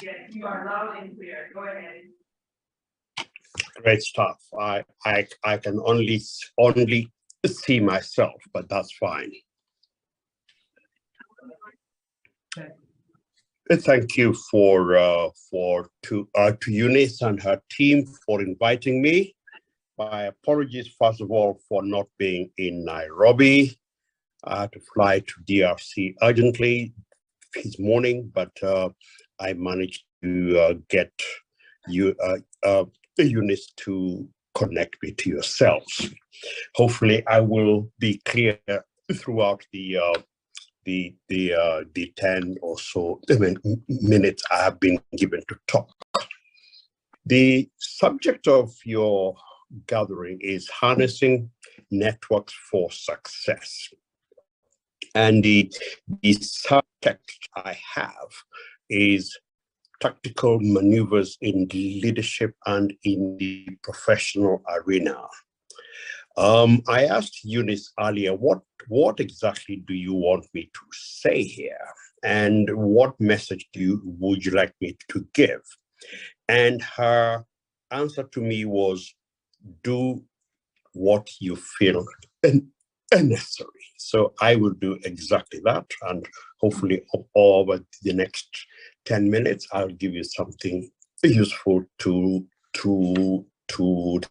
Yes, you are loud and clear. Go ahead. Great stuff. I can only see myself, but that's fine. Thank you to Eunice and her team for inviting me. My apologies, first of all, for not being in Nairobi. I had to fly to DRC urgently this morning, but I managed to get Eunice to connect me to yourselves. Hopefully, I will be clear throughout the 10 or so minutes I have been given to talk. The subject of your gathering is harnessing networks for success. And the subtext I have is tactical maneuvers in leadership and in the professional arena. I asked Eunice earlier, what exactly do you want me to say here? And what message would you like me to give? And her answer to me was, do what you feel necessary. So I will do exactly that. And hopefully over the next 10 minutes, I'll give you something useful to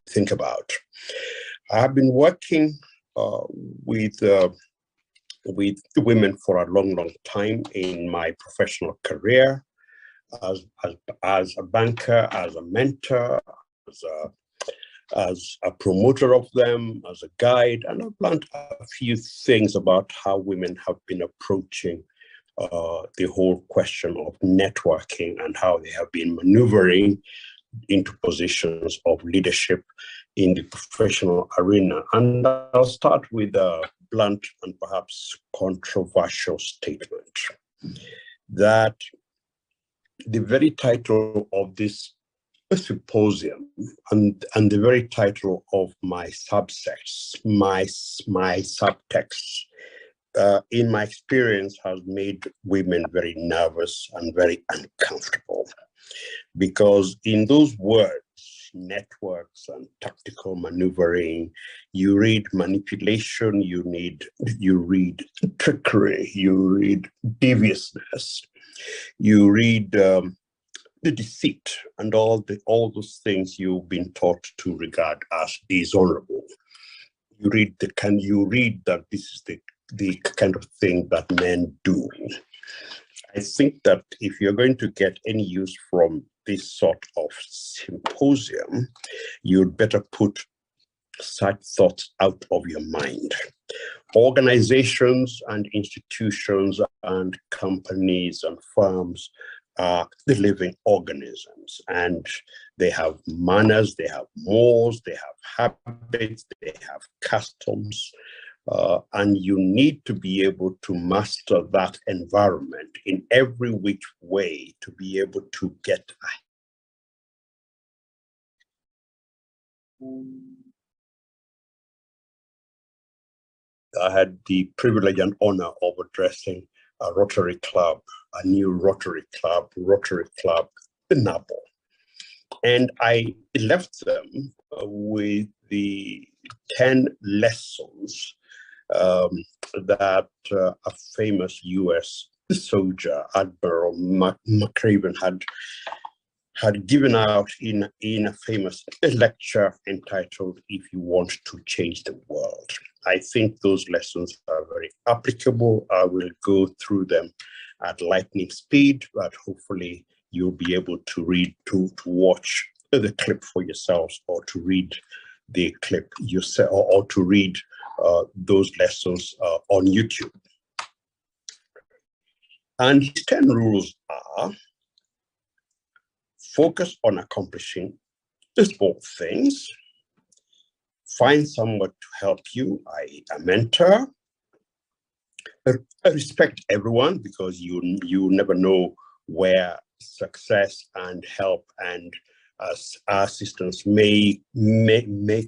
think about. I've been working with women for a long time in my professional career, as a banker, as a mentor, as a promoter of them, as a guide, and I've learned a few things about how women have been approaching the whole question of networking and how they have been maneuvering into positions of leadership in the professional arena. And I'll start with a blunt and perhaps controversial statement that the very title of this symposium and the very title of my subtext, in my experience, has made women very nervous and very uncomfortable, because in those words, networks and tactical maneuvering, you read manipulation, you read trickery, you read deviousness, you read the deceit, and all those things you've been taught to regard as dishonorable. You read that this is the kind of thing that men do. I think that if you're going to get any use from this sort of symposium, you'd better put such thoughts out of your mind. Organizations and institutions and companies and firms are the living organisms, and they have manners, they have mores, they have habits, they have customs, and you need to be able to master that environment in every which way to be able to get I had the privilege and honor of addressing a Rotary Club, a new Rotary Club in Nabo. And I left them with the 10 lessons that a famous US soldier, Admiral McCraven, had given out in a famous lecture entitled, "If You Want to Change the World." I think those lessons are very applicable. I will go through them at lightning speed, but hopefully you'll be able to watch the clip for yourselves, or to read the clip yourself, or to read those lessons on YouTube. And his 10 rules are: focus on accomplishing small things, find someone to help you, i.e. a mentor, respect everyone, because you never know where success and help and assistance may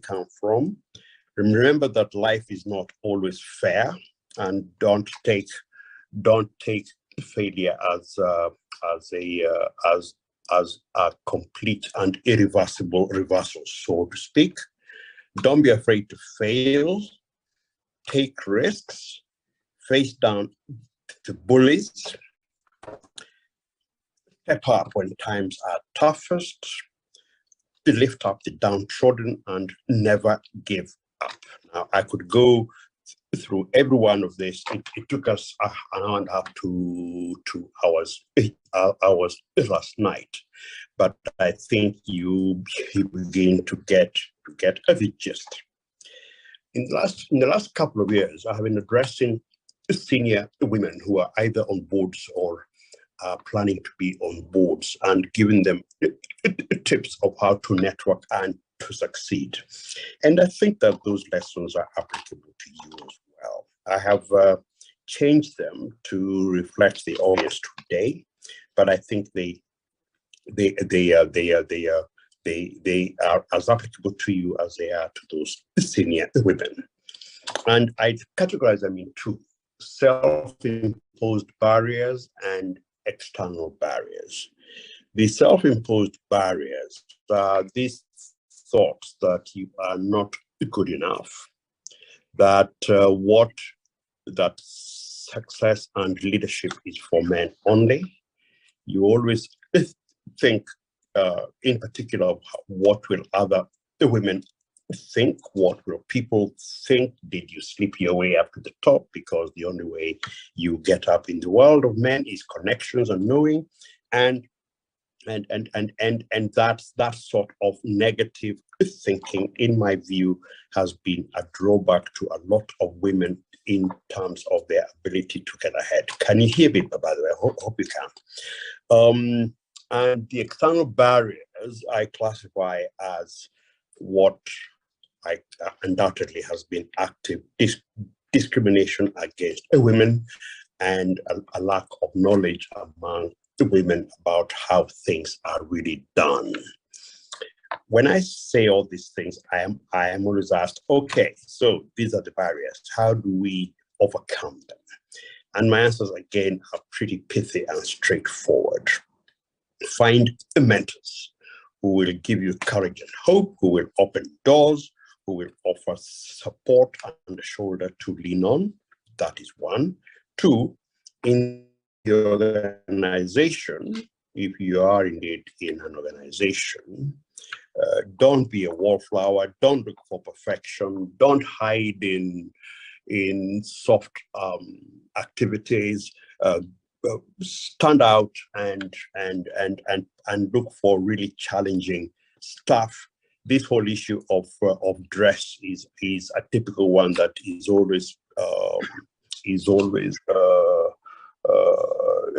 come from. Remember that life is not always fair, and don't take failure as a complete and irreversible reversal, so to speak. Don't be afraid to fail, take risks, face down the bullies, step up when times are toughest, to lift up the downtrodden, and never give up. Now, I could go through every one of this. It took us an hour and a half to 2 hours, 8 hours last night, but I think you begin to get the gist. In the last couple of years, I have been addressing senior women who are either on boards or are planning to be on boards, and giving them tips of how to network and to succeed. And I think that those lessons are applicable to you as well. I have changed them to reflect the audience today, but I think they are as applicable to you as they are to those senior women. And I categorize them in two: self-imposed barriers and external barriers. The self-imposed barriers are these thoughts that you are not good enough, that that success and leadership is for men only. You always think, in particular, of what will other women think, what will people think? Did you sleep your way up to the top? Because the only way you get up in the world of men is connections and knowing, and that sort of negative thinking, in my view, has been a drawback to a lot of women in terms of their ability to get ahead. Can you hear me, by the way? I hope you can. And the external barriers I classify as what I undoubtedly has been active discrimination against women, and a lack of knowledge among women about how things are really done. When I say all these things, I am always asked, okay, so these are the barriers. How do we overcome them? And my answers, again, are pretty pithy and straightforward. Find mentors who will give you courage and hope, who will open doors, who will offer support and a shoulder to lean on. That is one. Two, in the organization, if you are indeed in an organization, don't be a wallflower, don't look for perfection, don't hide in soft activities. Stand out and look for really challenging stuff. This whole issue of dress is a typical one that is always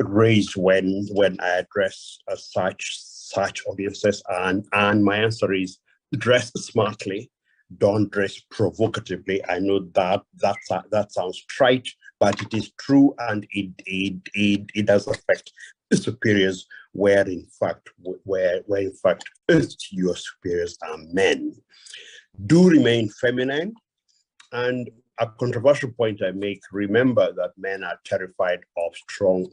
raised when I address such audiences, and my answer is dress smartly, don't dress provocatively. I know that sounds trite, but it is true, and it does affect the superiors, where in fact your superiors are men. Do remain feminine. And a controversial point I make: remember that men are terrified of strong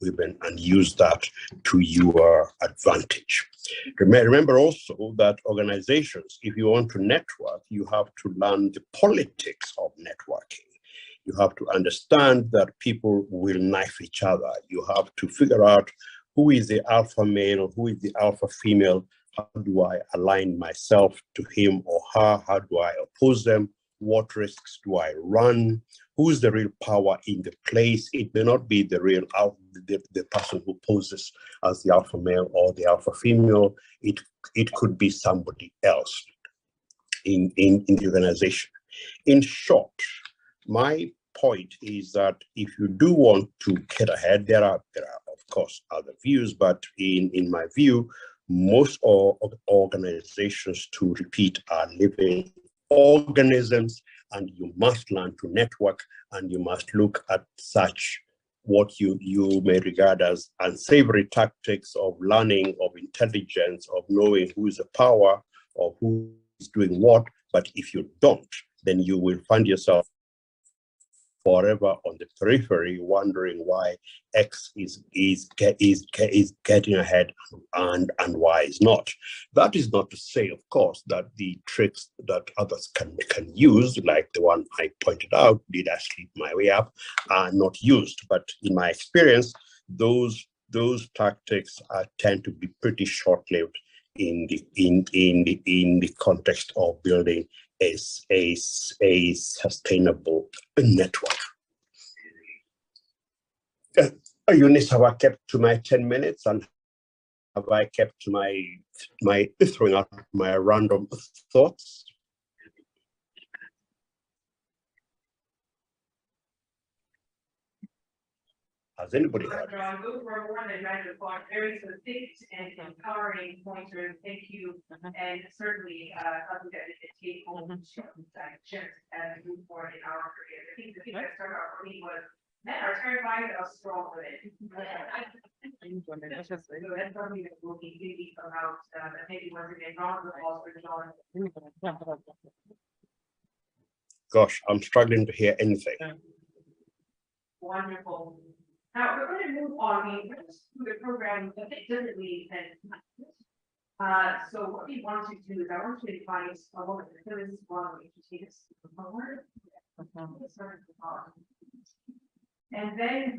women, and use that to your advantage. Remember also that organizations, if you want to network, you have to learn the politics of networking. You have to understand that people will knife each other. You have to figure out who is the alpha male, who is the alpha female. How do I align myself to him or her? How do I oppose them? What risks do I run? Who's the real power in the place? It may not be the real the person who poses as the alpha male or the alpha female. It could be somebody else in the organization. In short, my point is that if you do want to get ahead, there are of course other views, but in my view, most organizations, to repeat, are living organisms, and you must learn to network, and you must look at such what you may regard as unsavory tactics of learning, of intelligence, of knowing who is a power, or who is doing what. But if you don't, then you will find yourself forever on the periphery, wondering why X is getting ahead and Y is not. That is not to say, of course, that the tricks that others can use, like the one I pointed out, did I sleep my way up, are not used. But in my experience, those tactics tend to be pretty short-lived in the context of building a sustainable network. Eunice, have I kept to my 10 minutes, and have I kept to my throwing out my random thoughts? Has anybody heard? Those were more than very succinct and empowering pointers. Thank you. And certainly, something that we can take home and share as we move forward in our career. I think the thing that started out for me was, man, our terrified are strong with it. So that's something that will be thinking about, maybe once again, wrong with all John. Gosh, I'm struggling to hear anything. Wonderful. Now we're going to move on. We went through the program a bit differently than so what we want to do is I want to invite a woman who is one to take us forward. And then